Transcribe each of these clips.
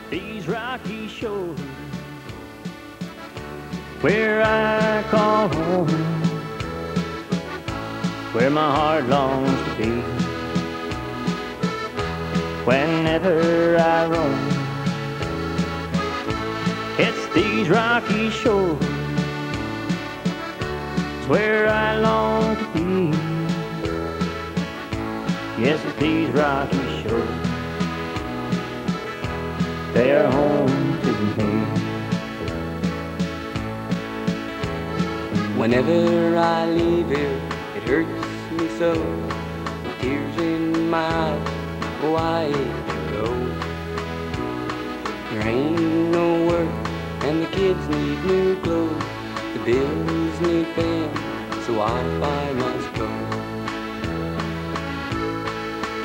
These rocky shores where I call home, where my heart longs to be. Whenever I roam, it's these rocky shores, it's where I long to be. Yes, it's these rocky shores, they are home to me. Whenever I leave here, it hurts me so, with tears in my eyes. Oh, I hate to go. There ain't no work, and the kids need new clothes. The bills need paying, so I must go.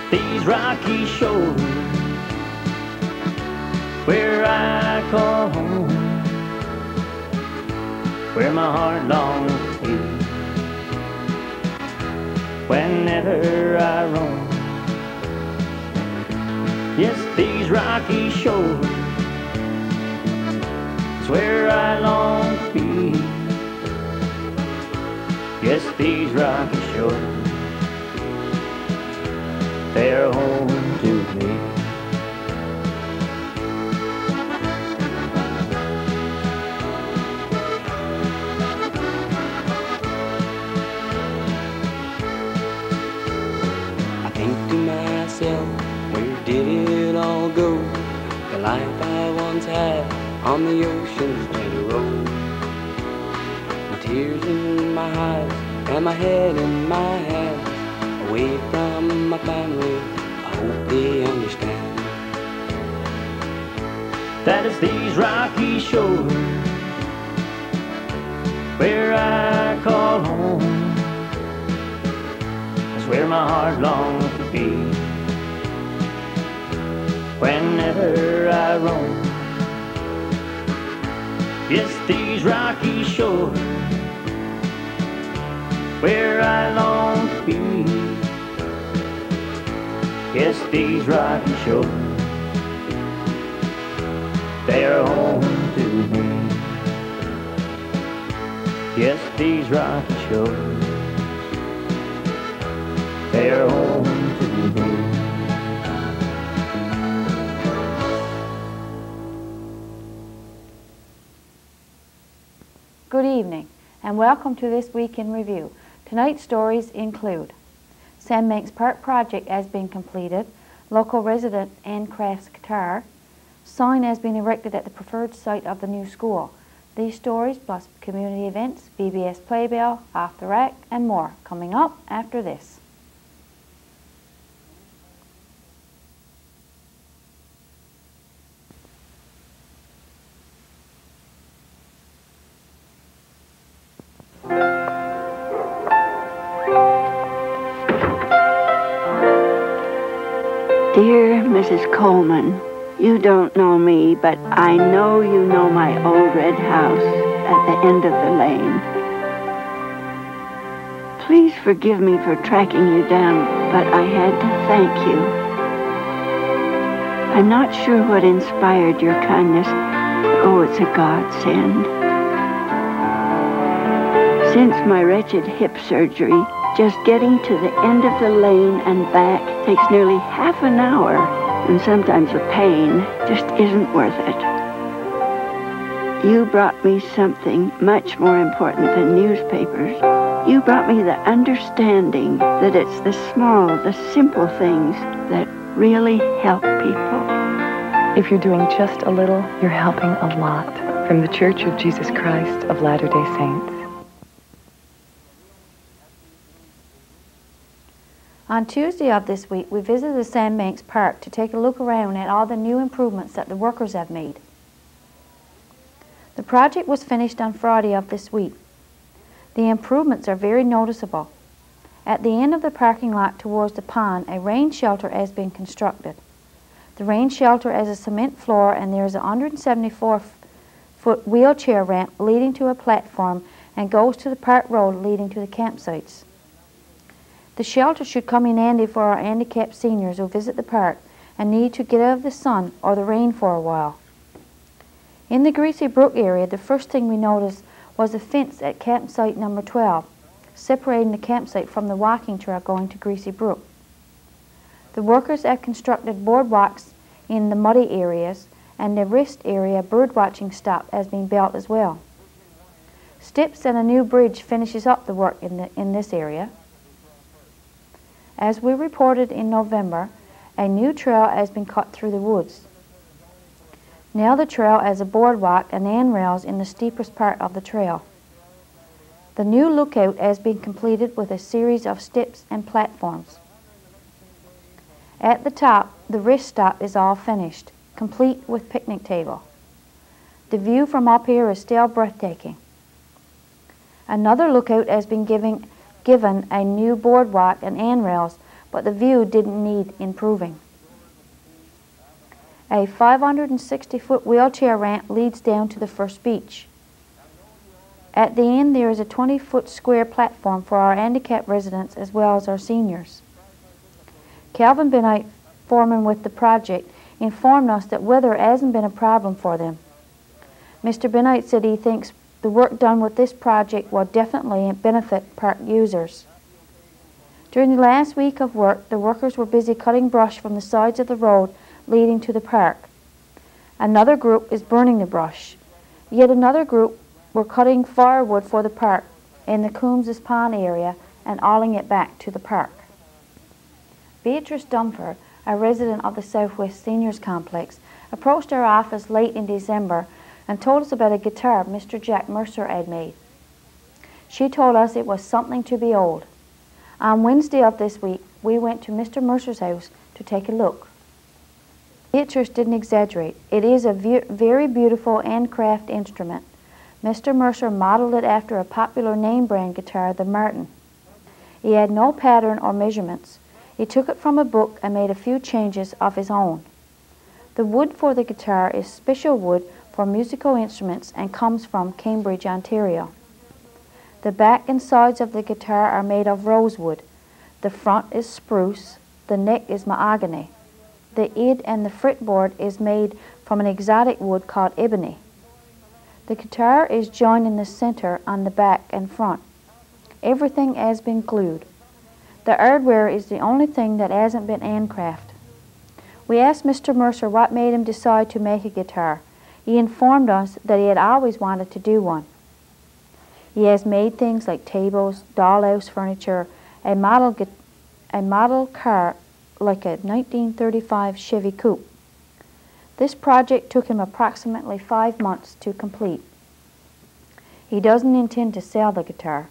These rocky shores, where I call home, where my heart longs to be. Whenever I roam, yes, these rocky shores, it's where I long to be. Yes, these rocky shores, they're home to me. I think to myself, where did it all go? The life I once had on the ocean's gentle road. With tears in my eyes and my head in my hands, away from my family, I hope they understand. That is these rocky shores, where I call home, it's where my heart longs to be. Whenever I roam, yes, these rocky shores, where I long to be. Yes, these rocky shores, they are home to me. Yes, these rocky shores, they are home to me. Good evening, and welcome to this week in review. Tonight's stories include Sandbanks Park project has been completed, local resident Ann Crafts guitar, sign has been erected at the preferred site of the new school. These stories plus community events, BBS Playbill, Off the Rack, and more coming up after this. Dear Mrs. Coleman, you don't know me, but I know you know my old red house at the end of the lane. Please forgive me for tracking you down, but I had to thank you. I'm not sure what inspired your kindness. Oh, it's a godsend. Since my wretched hip surgery, just getting to the end of the lane and back takes nearly half an hour, and sometimes the pain just isn't worth it. You brought me something much more important than newspapers. You brought me the understanding that it's the small, the simple things that really help people. If you're doing just a little, you're helping a lot. From the Church of Jesus Christ of Latter-day Saints. On Tuesday of this week, we visited Sandbanks Park to take a look around at all the new improvements that the workers have made. The project was finished on Friday of this week. The improvements are very noticeable. At the end of the parking lot towards the pond, a rain shelter has been constructed. The rain shelter has a cement floor, and there is a 174-foot wheelchair ramp leading to a platform and goes to the park road leading to the campsites. The shelter should come in handy for our handicapped seniors who visit the park and need to get out of the sun or the rain for a while. In the Greasy Brook area, the first thing we noticed was a fence at campsite number 12, separating the campsite from the walking trail going to Greasy Brook. The workers have constructed boardwalks in the muddy areas, and the rest area birdwatching stop has been built as well. Steps and a new bridge finishes up the work in this area. As we reported in November, a new trail has been cut through the woods. Now the trail has a boardwalk and handrails in the steepest part of the trail. The new lookout has been completed with a series of steps and platforms. At the top, the rest stop is all finished, complete with picnic table. The view from up here is still breathtaking. Another lookout has been given a new boardwalk and handrails, but the view didn't need improving. A 560-foot wheelchair ramp leads down to the first beach. At the end, there is a 20-foot square platform for our handicapped residents as well as our seniors. Calvin Bennett, foreman with the project, informed us that weather hasn't been a problem for them. Mr. Bennett said he thinks the work done with this project will definitely benefit park users. During the last week of work, the workers were busy cutting brush from the sides of the road leading to the park. Another group is burning the brush. Yet another group were cutting firewood for the park in the Coombs's Pond area and hauling it back to the park. Beatrice Dumford, a resident of the Southwest Seniors Complex, approached our office late in December and told us about a guitar Mr. Jack Mercer had made. She told us it was something to behold. On Wednesday of this week, we went to Mr. Mercer's house to take a look. Beatrice didn't exaggerate. It is a very beautiful handcraft instrument. Mr. Mercer modeled it after a popular name brand guitar, the Martin. He had no pattern or measurements. He took it from a book and made a few changes of his own. The wood for the guitar is special wood for musical instruments and comes from Cambridge, Ontario. The back and sides of the guitar are made of rosewood. The front is spruce. The neck is mahogany. The id and the fretboard is made from an exotic wood called ebony. The guitar is joined in the center on the back and front. Everything has been glued. The hardware is the only thing that hasn't been handcrafted. We asked Mr. Mercer what made him decide to make a guitar. He informed us that he had always wanted to do one. He has made things like tables, dollhouse furniture, a model car like a 1935 Chevy Coupe. This project took him approximately 5 months to complete. He doesn't intend to sell the guitar.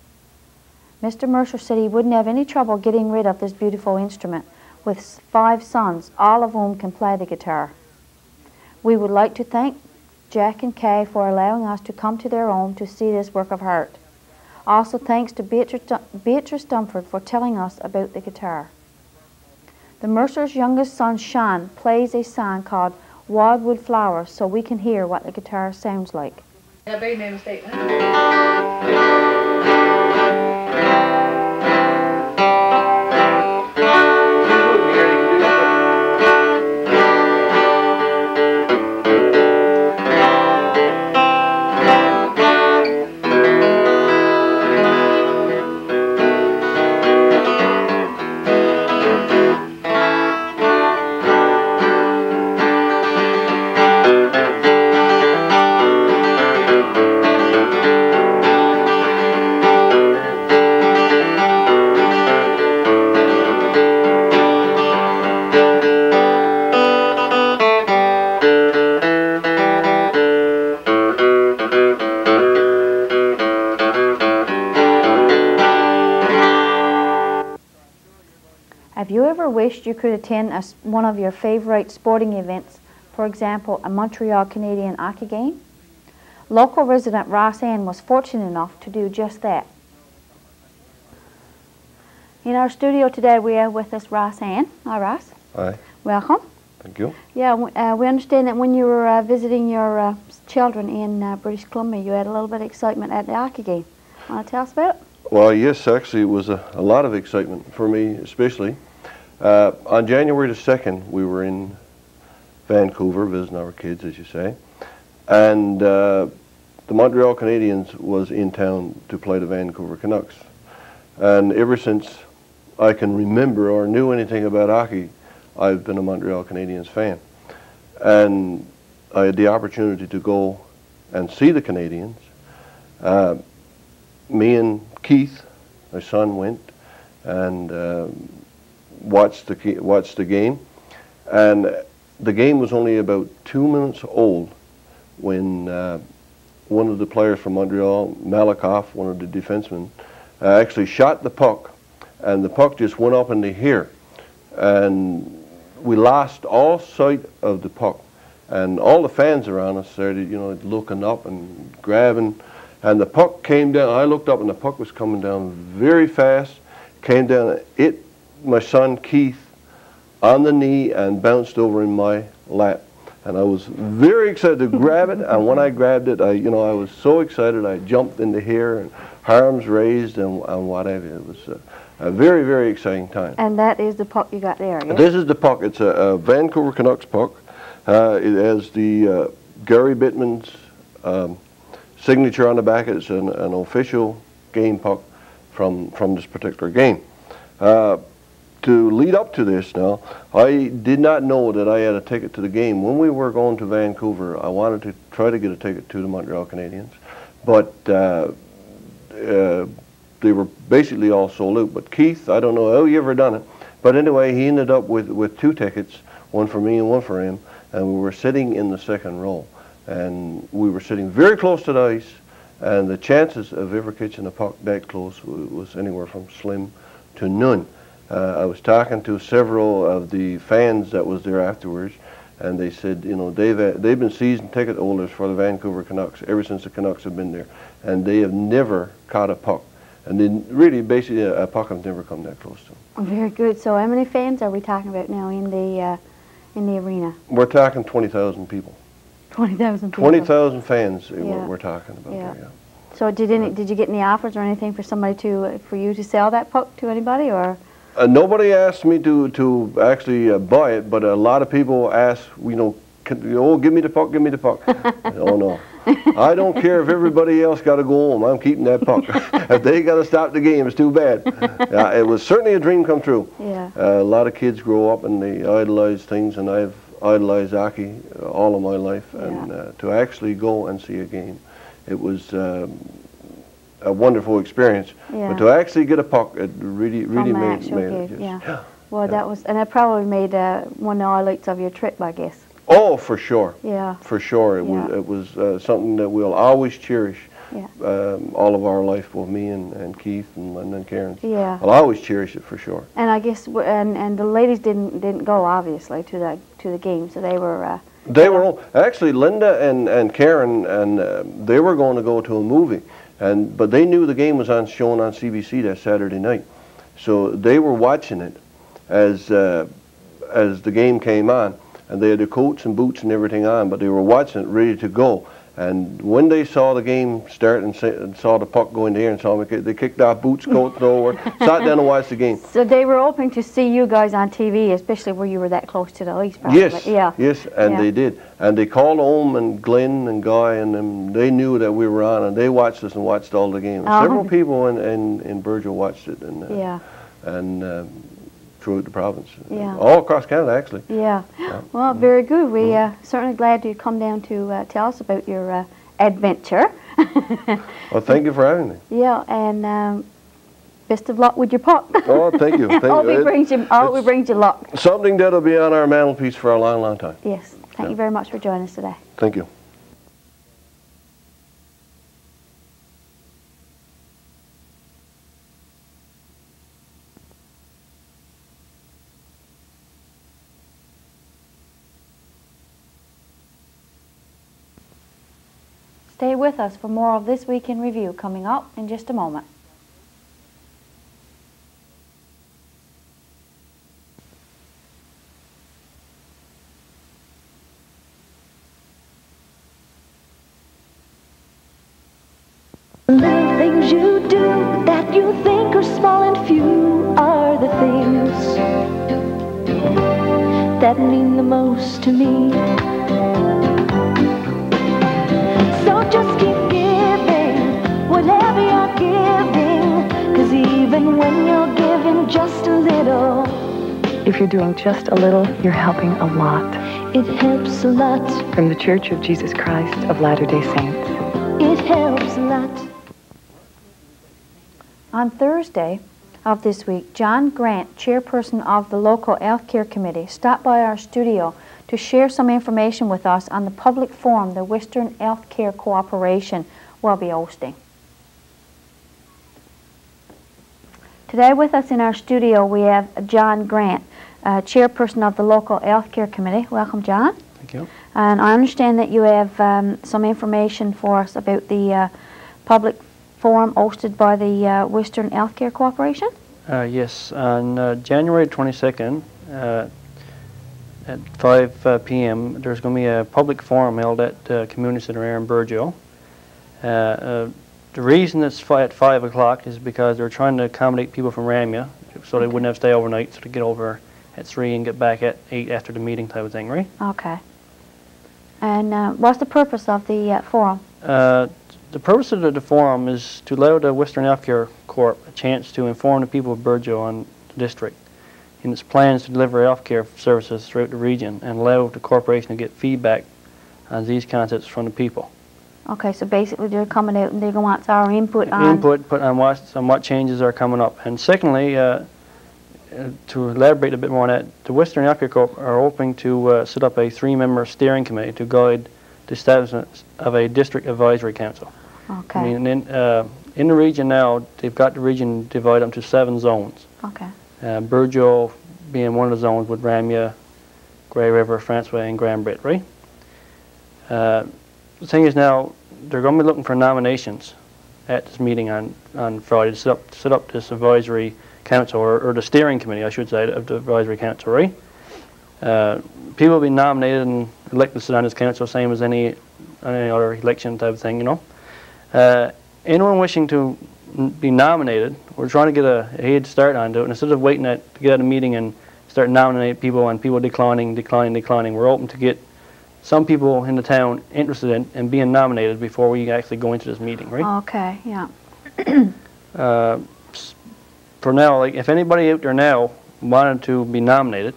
Mr. Mercer said he wouldn't have any trouble getting rid of this beautiful instrument with 5 sons, all of whom can play the guitar. We would like to thank Jack and Kay for allowing us to come to their home to see this work of art. Also thanks to Beatrice Dumford for telling us about the guitar. The Mercer's youngest son, Sean, plays a song called Wildwood Flowers, so we can hear what the guitar sounds like. I bet you made a mistake. Have you ever wished you could attend one of your favorite sporting events, for example, a Montreal Canadian hockey game? Local resident Ross Ann was fortunate enough to do just that. In our studio today we have with us Ross Ann. Hi Ross. Hi. Welcome. Thank you. Yeah, we understand that when you were visiting your children in British Columbia, you had a little bit of excitement at the hockey game. Want to tell us about it? Well, yes, actually, it was a lot of excitement for me, especially. On January the 2nd, we were in Vancouver visiting our kids, as you say, and the Montreal Canadiens was in town to play the Vancouver Canucks. And ever since I can remember or knew anything about hockey, I've been a Montreal Canadiens fan. And I had the opportunity to go and see the Canadiens. Me and Keith, my son, went and watched the game. And the game was only about 2 minutes old when one of the players from Montreal, Malakoff, one of the defensemen, actually shot the puck, and the puck just went up in the air. And we lost all sight of the puck. And all the fans around us started, looking up and grabbing. And the puck came down. I looked up, and the puck was coming down very fast. Came down, hit my son Keith on the knee and bounced over in my lap. And I was very excited to grab it. And when I grabbed it, I was so excited. I jumped in the air and arms raised and whatever. It was a very, very exciting time. And that is the puck you got there, yes? This is the puck. It's a Vancouver Canucks puck. It has the Gary Bittman's signature on the back. It's an official game puck from this particular game. To lead up to this now, I did not know that I had a ticket to the game. When we were going to Vancouver, I wanted to try to get a ticket to the Montreal Canadiens, but they were basically all sold out. But Keith, I don't know how he ever done it, but anyway, he ended up with 2 tickets, one for me and one for him, and we were sitting in the second row. And we were sitting very close to the ice, and the chances of ever catching a puck that close was anywhere from slim to none. I was talking to several of the fans that was there afterwards, and they said, they've been season ticket holders for the Vancouver Canucks ever since the Canucks have been there, and they have never caught a puck. And then really, basically, a puck has never come that close to them. Oh, very good. So how many fans are we talking about now in the arena? We're talking 20,000 people. 20,000 people. 20,000 fans we're talking about there, yeah. So did you get any offers or anything for somebody for you to sell that puck to anybody, or? Nobody asked me to actually buy it, but a lot of people asked, give me the puck, give me the puck. Oh no, I don't care if everybody else got to go home. I'm keeping that puck. If they got to stop the game, it's too bad. It was certainly a dream come true. Yeah. A lot of kids grow up and they idolize things, and I've idolized hockey all of my life, and to actually go and see a game, it was a wonderful experience. Yeah. But to actually get a puck, it really made it. Just, yeah. Well, that probably made one of the highlights of your trip, I guess. Oh, for sure. Yeah. For sure. It was something that we'll always cherish. Yeah. All of our life, both me and Keith and Karen. Yeah. I'll always cherish it for sure. And I guess and the ladies didn't go, obviously, to the game, so they were. They were actually Linda and Karen, and they were going to go to a movie, but they knew the game was shown on CBC that Saturday night, so they were watching it as the game came on, and they had their coats and boots and everything on, but they were watching it ready to go. And when they saw the game start and saw the puck go in the air and saw me, they kicked off boots, coats, over, sat down and watched the game. So they were hoping to see you guys on TV, especially where you were that close to the ice. Probably. Yes, yes, and they did. And they called home, and Glenn and Guy and them, they knew that we were on, and they watched us and watched all the games. Several people in Burgeo watched it, and throughout the province. All across Canada, actually. Yeah. Well, very good. We certainly glad you come down to tell us about your adventure. Well, thank you for having me. Yeah, and best of luck with your puck. Oh, thank you. I hope it brings you luck. Something that'll be on our mantelpiece for a long, long time. Yes. Thank you very much for joining us today. Thank you. Stay with us for more of This Week in Review coming up in just a moment. Little things you do that you think are small and few are the things that mean the most to me. So just keep giving whatever you're giving, 'cause even when you're giving just a little, If you're doing just a little, you're helping a lot. it helps a lot. From the Church of Jesus Christ of Latter-day Saints. It helps a lot. On Thursday of this week, John Grant, chairperson of the local health care committee, stopped by our studio to share some information with us on the public forum the Western Health Care Cooperation will be hosting. Today with us in our studio we have John Grant, chairperson of the local health care committee. Welcome, John. Thank you. And I understand that you have some information for us about the public forum hosted by the Western Health Care Cooperation. Yes, on January 22nd at 5 p.m. there's going to be a public forum held at Community Center here in Burgeo. The reason it's at 5 o'clock is because they're trying to accommodate people from Ramya, so they wouldn't have to stay overnight, so to get over at 3 and get back at 8 after the meeting type of thing, right? Okay. And what's the purpose of the forum? The purpose of the forum is to allow the Western Healthcare Corp a chance to inform the people of Burgeo on the district in its plans to deliver healthcare services throughout the region and allow the corporation to get feedback on these concepts from the people. Okay, so basically they're coming out and they're going to want our input on... on what changes are coming up. And secondly, to elaborate a bit more on that, the Western Healthcare Corp are hoping to set up a 3-member steering committee to guide the establishment of a district advisory council. Okay. I mean, in the region now, they've got the region divided into 7 zones. Okay. Burgeo being one of the zones with Ramya, Grey River, Franceway, and Grand Brit, right? The thing is now, they're going to be looking for nominations at this meeting on Friday to set up this advisory council, or the steering committee, I should say, of the advisory council, right? People will be nominated and elected to sit on this council, same as any other election type of thing, you know. Anyone wishing to be nominated, we're trying to get a head start onto it, and instead of waiting to get at a meeting and start nominating people and people declining, we're hoping to get some people in the town interested in being nominated before we actually go into this meeting, right? Okay, yeah. For now, like, if anybody out there now wanted to be nominated,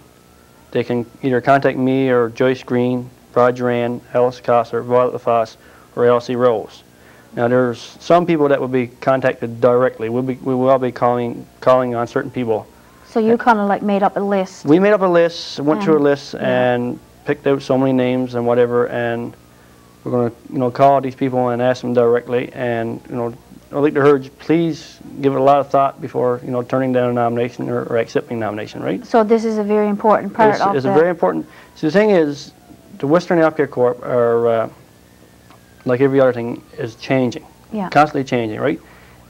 they can either contact me or Joyce Green, Roger Ann, Alice Coster, Violet LaFosse, or Elsie Rose. Now, there's some people that will be contacted directly. We will all be calling on certain people. So you kind of like made up a list. We made up a list, went through a list, and picked out so many names and whatever, and we're going to call these people and ask them directly. And I'd like to urge, please give it a lot of thought before turning down a nomination or accepting a nomination, right? So this is a very important part of it's a very important. So the thing is, the Western Healthcare Corp are like every other thing is changing, constantly changing, right?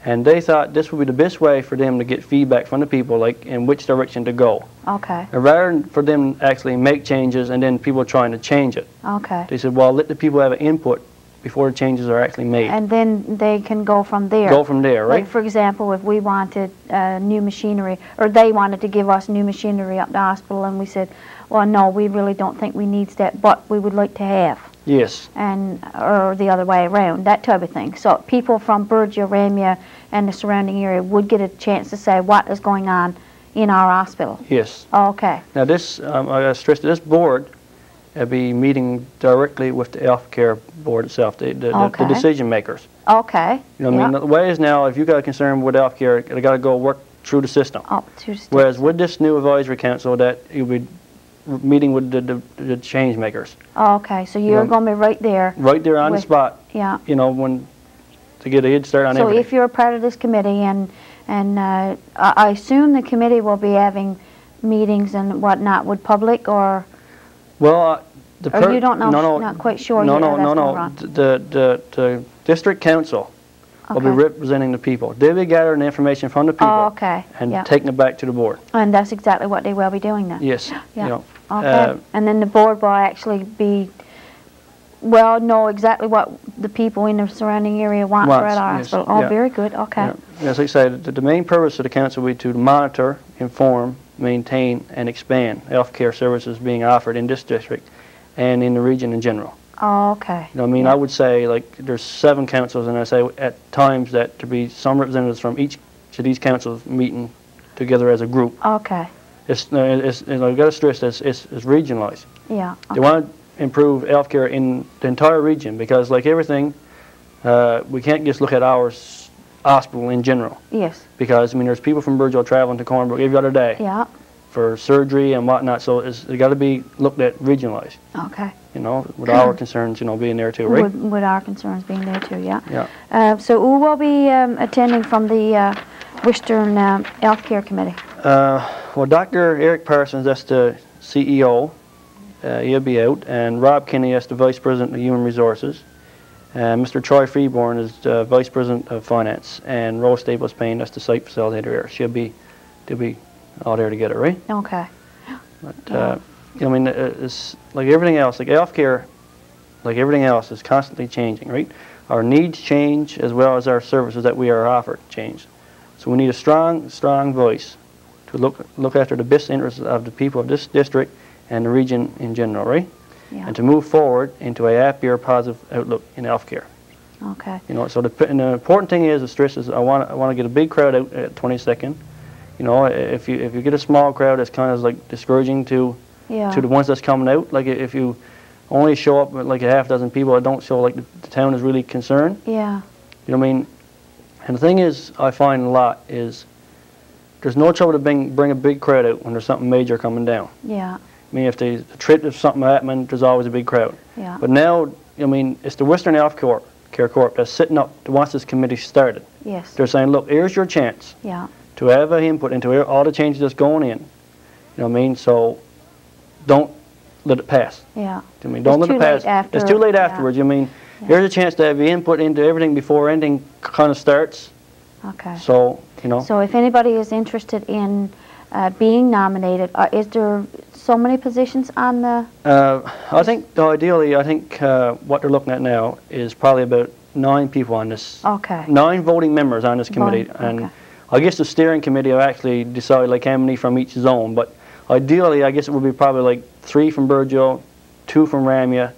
And they thought this would be the best way for them to get feedback from the people, like in which direction to go. Okay. And rather than for them actually make changes and then people trying to change it. Okay. They said, well, let the people have an input before the changes are actually made. And then they can go from there. Go from there, right? Like, for example, if we wanted new machinery, or they wanted to give us new machinery up the hospital, and we said, well, no, we really don't think we need that, but we would like to have. Yes. Or the other way around, that type of thing. So people from Burgeo, Ramya, and the surrounding area would get a chance to say what is going on in our hospital. Yes. Okay. Now this, I got to stress, this board will be meeting directly with the healthcare board itself, the decision makers. Okay. I mean, the way is now, if you got a concern with healthcare, you got to go work through the system. Whereas with this new advisory council, that you'll be meeting with the change makers. Okay, so you're going to be right there. Right there on the spot. Yeah. To get a head start on everything. So if you're a part of this committee, and I assume the committee will be having meetings and whatnot with public, or? Well, or you don't know, not quite sure yet. No. The district council will be representing the people. They'll be gathering the information from the people and taking it back to the board. And that's exactly what they will be doing then? Yes. Yeah. Okay. And then the board will actually be well, know exactly what the people in the surrounding area want for at our hospital. Oh, very good. Okay. Yeah. As I said, the main purpose of the council will be to monitor, inform, maintain, and expand health care services being offered in this district and in the region in general. Oh, okay. You know, I mean, I would say, like, there's 7 councils, and I say at times that there be some representatives from each of these councils meeting together as a group. Okay. It's I've got to stress this, it's regionalized. Yeah. Okay. They want to improve healthcare in the entire region because, like everything, we can't just look at our hospital in general. Yes. Because, I mean, there's people from Burgeo traveling to Cornbrook every other day. Yeah. For surgery and whatnot, so it's got to be looked at regionalized. Okay. You know, with our concerns, you know, being there too, right? With our concerns being there too, yeah. Yeah. So who will be attending from the Western Healthcare Committee? Well, Dr. Eric Parsons, that's the CEO. He'll be out, and Rob Kinney, that's the Vice President of Human Resources. Mr. Troy Freeborn is the Vice President of Finance, and Rose Staples Payne, that's the site facilitator here. They'll be all there together, right? Okay. But, you know, I mean, it's like everything else, like healthcare, like everything else, is constantly changing, right? Our needs change as well as our services that we are offered change. So we need a strong voice to look after the best interests of the people of this district and the region in general, right? Yeah. And to move forward into a happier, positive outlook in healthcare. Okay. You know, so the important thing is, the stress is, I want to get a big crowd out at 22nd. You know, if you get a small crowd, it's kind of like discouraging to the ones that's coming out. Like if you only show up with like a half dozen people that don't show like the town is really concerned. Yeah. You know what I mean? And the thing is, I find a lot is there's no trouble to bring a big crowd out when there's something major coming down. Yeah. I mean, if something happening, there's always a big crowd. Yeah. But now, I mean, it's the Western Health Care Corp that's sitting up to once this committee started. Yes. They're saying, look, here's your chance. Yeah. To have an input into all the changes that's going in. You know what I mean? So don't let it pass. Yeah. I mean, don't let it pass. It's too late afterwards. You mean, here's a chance to have your input into everything before anything kind of starts. Okay. So, you know. So if anybody is interested in being nominated, is there so many positions on the... I think, ideally, what they're looking at now is probably about 9 people on this. Okay. 9 voting members on this committee. And I guess the steering committee will actually decide like how many from each zone, but ideally I guess it would be probably like 3 from Burgeo, 2 from Ramia,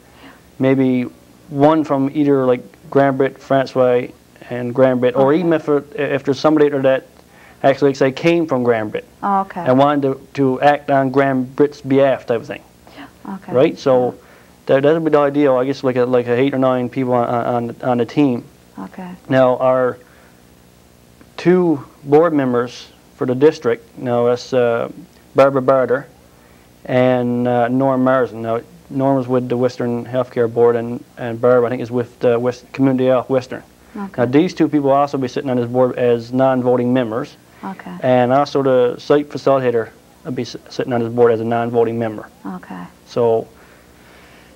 maybe 1 from either like Grand Brit, Francois, and Grand Brit, or even if there's somebody there that actually, like, say, came from Grand Brit and wanted to act on Grand Brit's behalf type of thing. Okay. Right? So that would be the ideal, I guess, like a 8 or 9 people on the team. Okay. Now our 2 board members for the district, now that's Barbara Barter and Norm Marsden. Now Norm is with the Western Healthcare Board, and Barbara, I think, is with Community Health Western. Okay. Now these 2 people will also be sitting on this board as non-voting members. Okay. And also the site facilitator will be sitting on this board as a non-voting member. Okay. So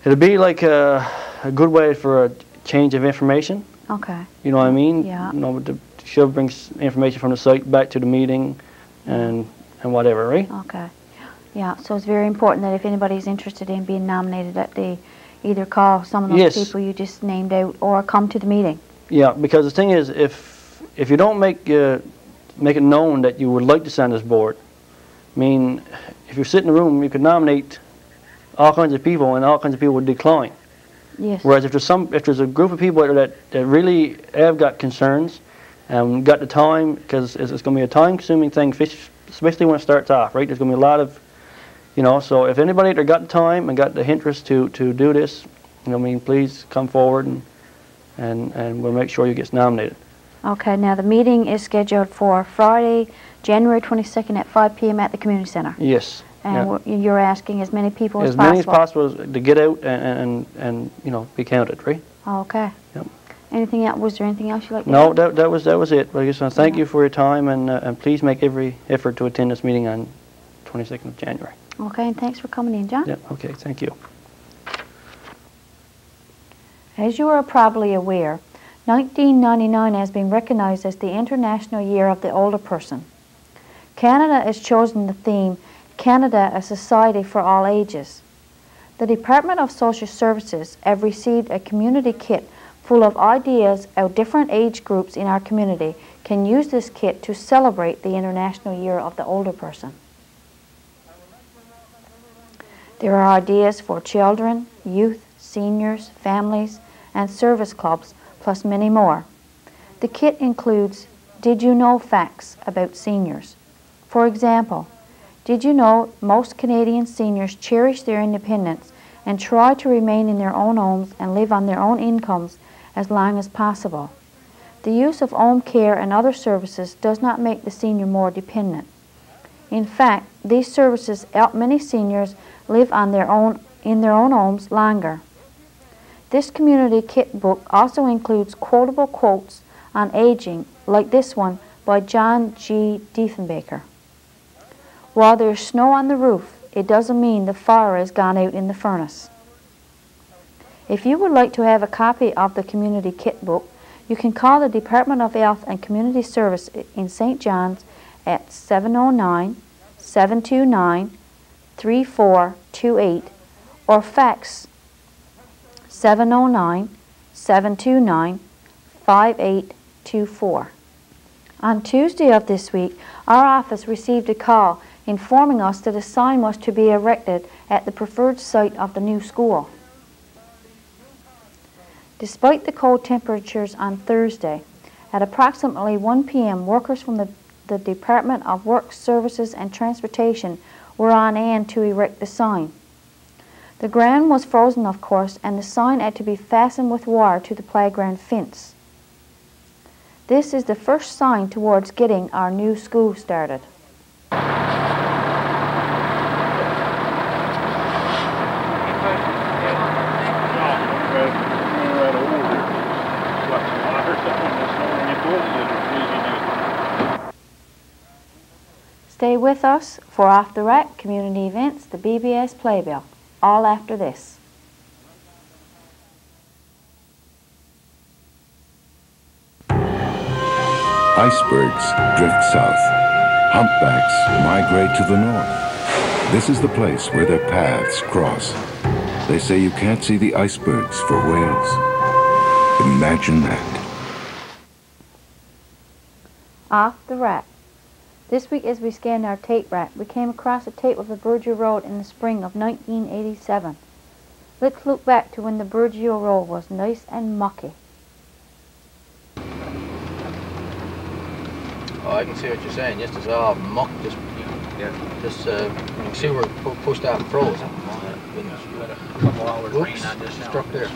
it'll be like a good way for a change of information. Okay. You know what I mean? Yeah. You know, she'll bring information from the site back to the meeting and whatever, right? Okay. Yeah, so it's very important that if anybody's interested in being nominated, that they either call some of those people you just named out or come to the meeting. Yeah, because the thing is, if you don't make it known that you would like to sit on this board, I mean, if you sit in a room, you could nominate all kinds of people, and all kinds of people would decline. Yes. Whereas if there's a group of people that really have got concerns and got the time, because it's going to be a time-consuming thing, especially when it starts off, right? There's going to be a lot of, you know, so if anybody that got the time and got the interest to do this, you know, I mean, please come forward and we'll make sure you get nominated. Okay, now the meeting is scheduled for Friday, January 22nd at 5 p.m. at the Community Center. Yes. And you're asking as many people as possible? As many as possible to get out and you know, be counted, right? Okay. Yep. Anything else? Was there anything else you'd like to No, add? that was it. But I just want to thank you for your time, and please make every effort to attend this meeting on 22nd of January. Okay, and thanks for coming in, John. Yeah, okay, thank you. As you are probably aware, 1999 has been recognized as the International Year of the Older Person. Canada has chosen the theme, Canada, a Society for All Ages. The Department of Social Services have received a community kit full of ideas how different age groups in our community can use this kit to celebrate the International Year of the Older Person. There are ideas for children, youth, seniors, families, and service clubs, plus many more. The kit includes Did You Know facts about seniors. For example, did you know most Canadian seniors cherish their independence and try to remain in their own homes and live on their own incomes as long as possible? The use of home care and other services does not make the senior more dependent. In fact, these services help many seniors live in their own homes longer. This community kit book also includes quotable quotes on aging, like this one by John G. Diefenbaker. While there's snow on the roof, it doesn't mean the fire has gone out in the furnace. If you would like to have a copy of the community kit book, you can call the Department of Health and Community Service in St. John's at 709-729-3428 or fax 709-729-5824. On Tuesday of this week, our office received a call informing us that a sign was to be erected at the preferred site of the new school. Despite the cold temperatures on Thursday, at approximately 1 p.m., workers from the Department of Work, Services and Transportation were on hand to erect the sign. The ground was frozen, of course, and the sign had to be fastened with wire to the playground fence. This is the first sign towards getting our new school started. Stay with us for Off the Rack community events, the BBS Playbill, all after this. Icebergs drift south. Humpbacks migrate to the north. This is the place where their paths cross. They say you can't see the icebergs for whales. Imagine that. Off the Rack. This week as we scanned our tape rack, we came across a tape of the Burgeo Road in the spring of 1987. Let's look back to when the Burgeo Road was nice and mucky. Oh, I can see what you're saying. Just as all muck, just you can see where it pushed out and froze. You had a couple hours rain on this now. Struck there. A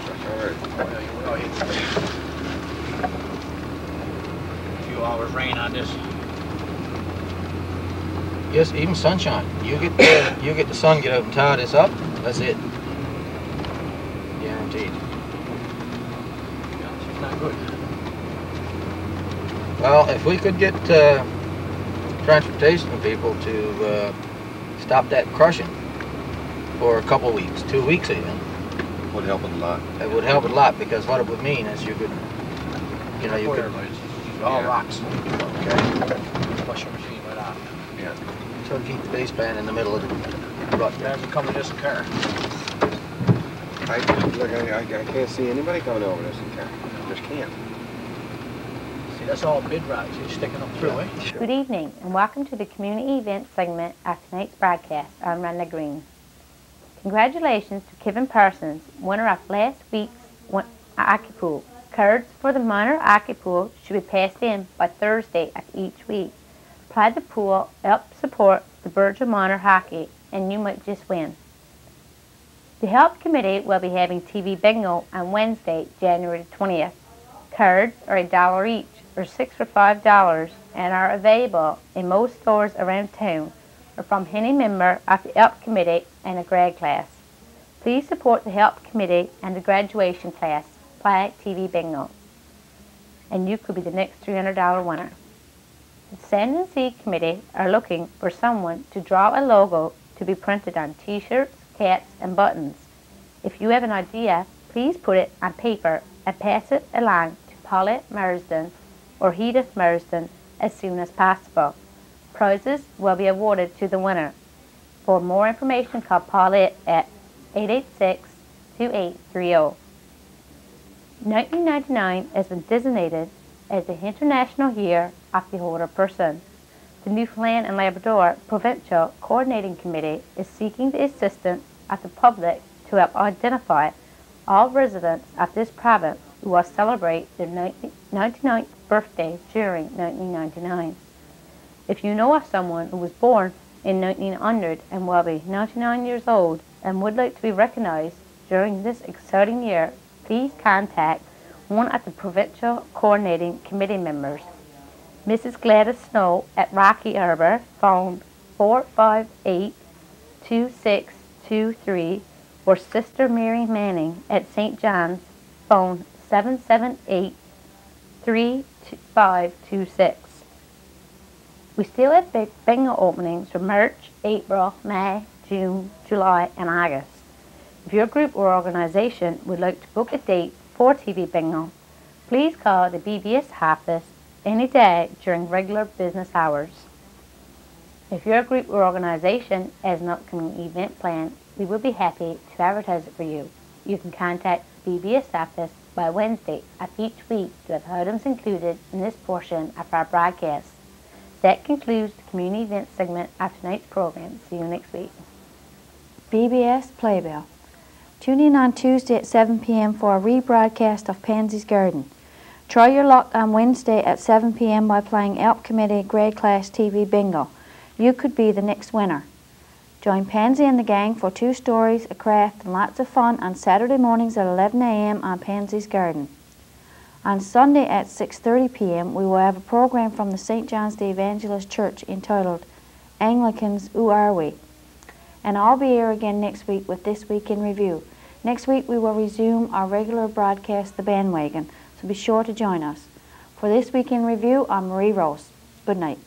few hours rain on this. Yes, even sunshine. You get the sun get out and tie this up. That's it. Guaranteed. Yeah, it's not good. Well, if we could get transportation people to stop that crushing for a couple weeks, 2 weeks even, Would help a lot. it would help a lot, because what it would mean is you could, you know, you could. All rocks. Okay. Flush your machine right out. Yeah. So keep the base band in the middle of the rut. Guys are coming this car. I can't see anybody coming over this car. Just can't. See, that's all bid rods. You're sticking up through, eh? Good evening and welcome to the community event segment of tonight's broadcast. I'm Rhonda Green. Congratulations to Kevin Parsons, winner of last week's hockey pool. Cards for the minor hockey pool should be passed in by Thursday of each week. Apply the pool, help support the Burgeo Minor Hockey, and you might just win. The Help Committee will be having TV bingo on Wednesday, January 20th. Cards are $1 each, or 6 for $5, and are available in most stores around town, or from any member of the Help Committee and a grad class. Please support the Help Committee and the graduation class. Apply TV bingo, and you could be the next $300 winner. The Sand and Sea Committee are looking for someone to draw a logo to be printed on t-shirts, hats, and buttons. If you have an idea, please put it on paper and pass it along to Paulette Marsden or Edith Marsden as soon as possible. Prizes will be awarded to the winner. For more information, call Paulette at 886-2830. 1999 has been designated as the International Year of the Older Person. The Newfoundland and Labrador Provincial Coordinating Committee is seeking the assistance of the public to help identify all residents of this province who will celebrate their 99th birthday during 1999. If you know of someone who was born in 1900 and will be 99 years old and would like to be recognized during this exciting year, please contact one of the Provincial Coordinating Committee members. Mrs. Gladys Snow at Rocky Arbor, phone 458-2623, or Sister Mary Manning at St. John's, phone 778-3526. We still have big bingo openings for March, April, May, June, July, and August. If your group or organization would like to book a date for TV bingo, please call the BBS office any day during regular business hours. If your group or organization has an upcoming event planned, we will be happy to advertise it for you. You can contact the BBS office by Wednesday of each week to have items included in this portion of our broadcast. That concludes the community event segment of tonight's program. See you next week. BBS Playbill. Tune in on Tuesday at 7 p.m. for a rebroadcast of Pansy's Garden. Try your luck on Wednesday at 7 p.m. by playing Elk Committee Grade Class TV Bingo. You could be the next winner. Join Pansy and the gang for 2 stories, a craft, and lots of fun on Saturday mornings at 11 a.m. on Pansy's Garden. On Sunday at 6:30 p.m. we will have a program from the St. John's the Evangelist Church entitled Anglicans Who Are We? And I'll be here again next week with This Week in Review. Next week we will resume our regular broadcast, The Bandwagon, so be sure to join us. For This Week in Review, I'm Marie Rose. Good night.